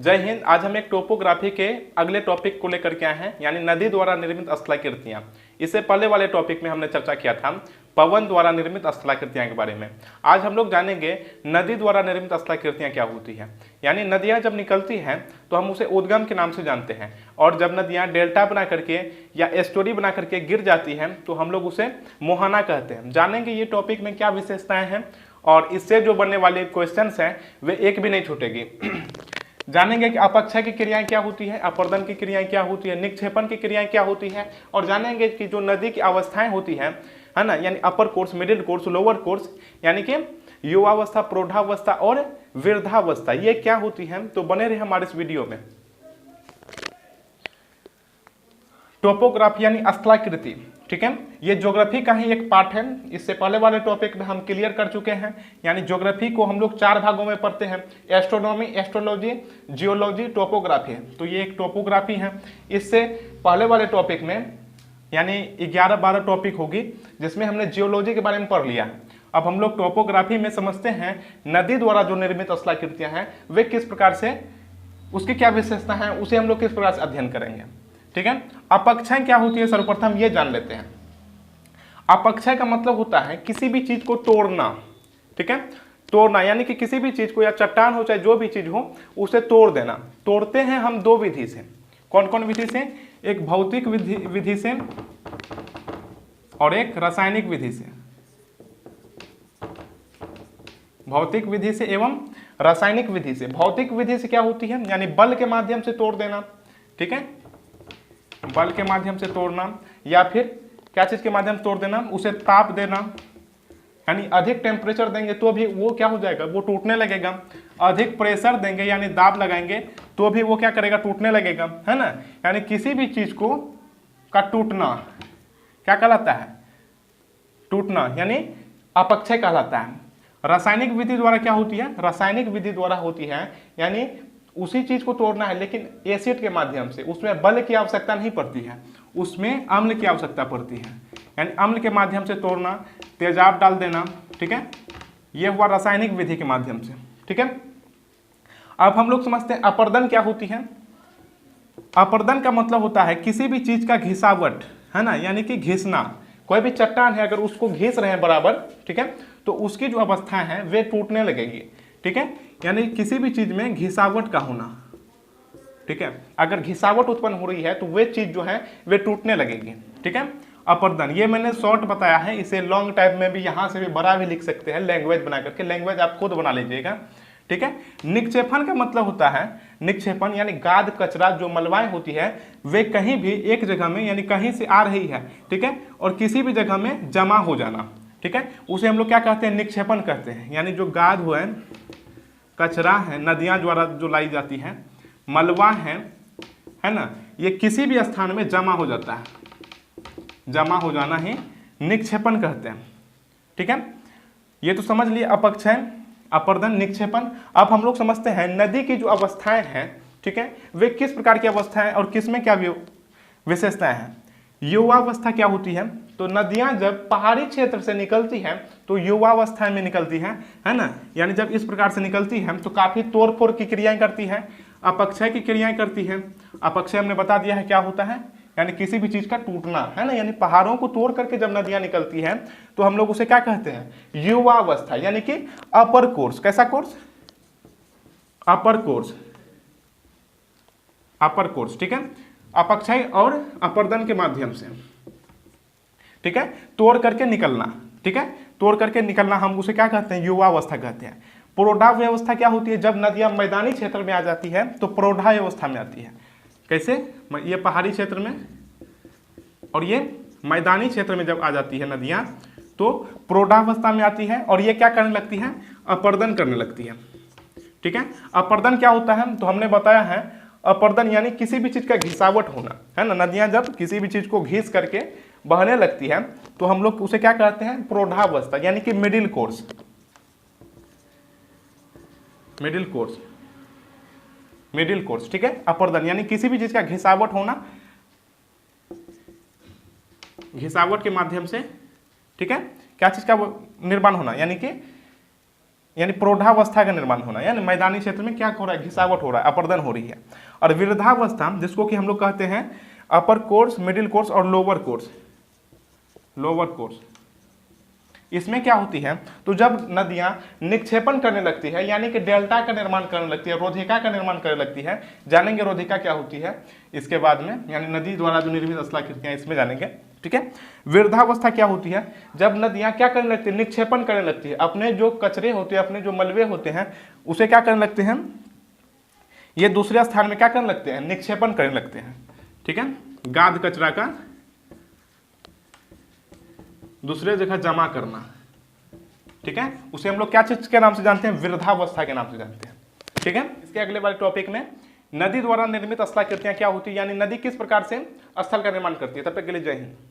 जय हिंद। आज हम एक टोपोग्राफी के अगले टॉपिक को लेकर के आए हैं, यानी नदी द्वारा निर्मित स्थलाकृतियां। इससे पहले वाले टॉपिक में हमने चर्चा किया था पवन द्वारा निर्मित स्थलाकृतियां के बारे में। आज हम लोग जानेंगे नदी द्वारा निर्मित स्थलाकृतियां क्या होती हैं। यानी नदियां जब निकलती हैं तो हम उसे उद्गम के नाम से जानते हैं, और जब नदियां डेल्टा बना करके या एस्टोरी बना करके गिर जाती हैं तो हम लोग उसे मोहना कहते हैं। जानेंगे ये टॉपिक में क्या विशेषताएं हैं, और इससे जो बनने वाले क्वेश्चन हैं वे एक भी नहीं छूटेगी। जानेंगे कि अपक्षय की क्रियाएं क्या होती है, अपरदन की क्रियाएं क्या होती है, निक्षेपण की क्रियाएं क्या होती है, और जानेंगे कि जो नदी की अवस्थाएं होती हैं, है ना, यानी upper course, middle course, lower course, यानी कि युवावस्था, प्रौढ़ावस्था और वृद्धावस्था, ये क्या होती है। तो बने रहे हमारे इस वीडियो में। टोपोग्राफी यानी स्थलाकृति, ठीक है, ये ज्योग्राफी का ही एक पार्ट है। इससे पहले वाले टॉपिक में हम क्लियर कर चुके हैं। यानी ज्योग्राफी को हम लोग 4 भागों में पढ़ते हैं: एस्ट्रोनॉमी, एस्ट्रोलॉजी, जियोलॉजी, टोपोग्राफी। तो ये एक टोपोग्राफी है। इससे पहले वाले टॉपिक में यानी 11-12 टॉपिक होगी जिसमें हमने जियोलॉजी के बारे में पढ़ लिया है। अब हम लोग टोपोग्राफी में समझते हैं नदी द्वारा जो निर्मित स्थलाकृतियां हैं वे किस प्रकार से, उसकी क्या विशेषता है, उसे हम लोग किस प्रकार से अध्ययन करेंगे। ठीक है, अपक्षय क्या होती है सर्वप्रथम ये जान लेते हैं। अपक्षय का मतलब होता है किसी भी चीज को तोड़ना। ठीक है, तोड़ना यानी कि किसी भी चीज को, या चट्टान हो चाहे जो भी चीज हो, उसे तोड़ देना। तोड़ते हैं हम 2 विधि से। कौन कौन विधि से? एक भौतिक विधि से और एक रासायनिक विधि से। भौतिक विधि से एवं रासायनिक विधि से। भौतिक विधि से क्या होती है, यानी बल के माध्यम से तोड़ देना। ठीक है, बल के माध्यम से तोड़ना, या फिर क्या चीज के माध्यम से तोड़ देना, उसे ताप देना। यानी अधिक टेम्परेचर देंगे तो भी वो क्या हो जाएगा, वो टूटने लगेगा। अधिक प्रेशर देंगे यानी दाब लगाएंगे तो भी वो क्या करेगा, टूटने लगेगा, है ना। यानी किसी भी चीज को का टूटना क्या कहलाता है, टूटना यानी अपक्षय कहलाता है। रासायनिक विधि द्वारा क्या होती है, रासायनिक विधि द्वारा होती है यानी उसी चीज को तोड़ना है लेकिन एसिड के माध्यम से। उसमें बल की आवश्यकता नहीं पड़ती है, उसमें अम्ल की आवश्यकता पड़ती है। यानी अम्ल के माध्यम से तोड़ना, तेजाब डाल देना। ठीक है, यह हुआ रासायनिक विधि के माध्यम से। ठीक है, अब हम लोग समझते हैं अपरदन क्या होती है। अपरदन का मतलब होता है किसी भी चीज का घिसावट, है ना, यानी कि घिसना। कोई भी चट्टान है अगर उसको घिस रहे हैं बराबर, ठीक है, तो उसकी जो अवस्था है वे टूटने लगेगी। ठीक है, यानी किसी भी चीज में घिसावट का होना। ठीक है, अगर घिसावट उत्पन्न हो रही है तो वे चीज जो है वे टूटने लगेगी। ठीक है, अपरदन ये मैंने शॉर्ट बताया है, इसे लॉन्ग टाइप में भी यहां से भी बड़ा भी लिख सकते हैं लैंग्वेज बना करके। लैंग्वेज आप खुद बना लीजिएगा। ठीक है, निक्षेपण का मतलब होता है, निक्षेपण यानी गाद कचरा जो मलबाएं होती है वे कहीं भी एक जगह में, यानी कहीं से आ रही है, ठीक है, और किसी भी जगह में जमा हो जाना। ठीक है, उसे हम लोग क्या कहते हैं, निक्षेपण कहते हैं। यानी जो गाद हुआ है, कचरा है, नदियां द्वारा जो लाई जाती है, मलबा है ना, ये किसी भी स्थान में जमा हो जाता है। जमा हो जाना ही निक्षेपण कहते हैं। ठीक है, ये तो समझ लिए अपक्षय, अपरदन, निक्षेपण। अब हम लोग समझते हैं नदी की जो अवस्थाएं हैं, ठीक है, वे किस प्रकार की अवस्थाएं और किसमें क्या विशेषताएं हैं। युवावस्था क्या होती है, तो नदियां जब पहाड़ी क्षेत्र से निकलती हैं तो युवावस्था में निकलती है ना। यानी जब इस प्रकार से निकलती है तो काफी तोड़ फोड़ की क्रियाएं करती है, अपक्षय की क्रियाएं करती है। अपक्षय हमने बता दिया है क्या होता है, यानी किसी भी चीज का टूटना, है ना। यानी पहाड़ों को तोड़ करके जब नदियां निकलती हैं तो हम लोग उसे क्या कहते हैं, युवावस्था, यानी कि अपर कोर्स। कैसा कोर्स, अपर कोर्स, अपर कोर्स। ठीक है, अपक्षय और अपरदन के माध्यम से, ठीक है, तोड़ करके निकलना। ठीक है, तोड़ करके निकलना हम उसे क्या कहते हैं, युवावस्था कहते हैं। प्रौढ़ावस्था क्या होती है, जब नदियां मैदानी क्षेत्र में आ जाती है तो प्रौढ़ावस्था में आती है। कैसे, ये पहाड़ी क्षेत्र में और ये मैदानी क्षेत्र में जब आ जाती है नदियां तो प्रौढ़ावस्था में आती है, और ये क्या करने लगती है, अपरदन करने लगती है। ठीक है, अपरदन क्या होता है, तो हमने बताया है अपरदन यानी किसी भी चीज का घिसावट होना, है ना। नदियां जब किसी भी चीज को घिस करके बहने लगती है तो हम लोग उसे क्या कहते हैं, प्रौढ़ावस्था, यानी कि middle course. Middle course, middle course. ठीक है, अपरदन यानी किसी भी चीज का घिसावट होना, घिसावट के माध्यम से, ठीक है, क्या चीज का निर्माण होना, यानी कि यानी प्रौढ़ावस्था का निर्माण होना, यानी मैदानी क्षेत्र में क्या हो रहा है, घिसावट हो रहा है, अपर्दन हो रही है। और वृद्धावस्था जिसको कि हम लोग कहते हैं अपर कोर्स, मिडिल कोर्स और लोअर कोर्स, लोअर कोर्स, इसमें क्या होती है, तो जब नदियां निक्षेपण करने लगती है यानी कि डेल्टा का निर्माण करने लगती है, रोधिका का निर्माण करने लगती है, जानेंगे रोधिका क्या होती है इसके बाद में, यानी नदी द्वारा जो निर्मित स्थलाकृतियां इसमें जानेंगे, ठीक है। वृद्धावस्था क्या होती है, जब नदियां क्या करने लगती है, निक्षेपण करने लगती है, अपने जो कचरे होते हैं, अपने जो मलबे होते हैं उसे क्या करने लगते हैं, ये दूसरे स्थान में क्या करने लगते हैं, निक्षेपण करने लगते हैं, ठीक है। गाद कचरा का दूसरे जगह जमा करना, ठीक है, उसे हम लोग क्या चीज के नाम से जानते हैं, वृद्धावस्था के नाम से जानते हैं, ठीक है। इसके अगले वाले टॉपिक में नदी द्वारा निर्मित स्थलाकृतियां क्या होती है, यानी नदी किस प्रकार से स्थल का निर्माण करती है। तब तक के लिए जय हिंद।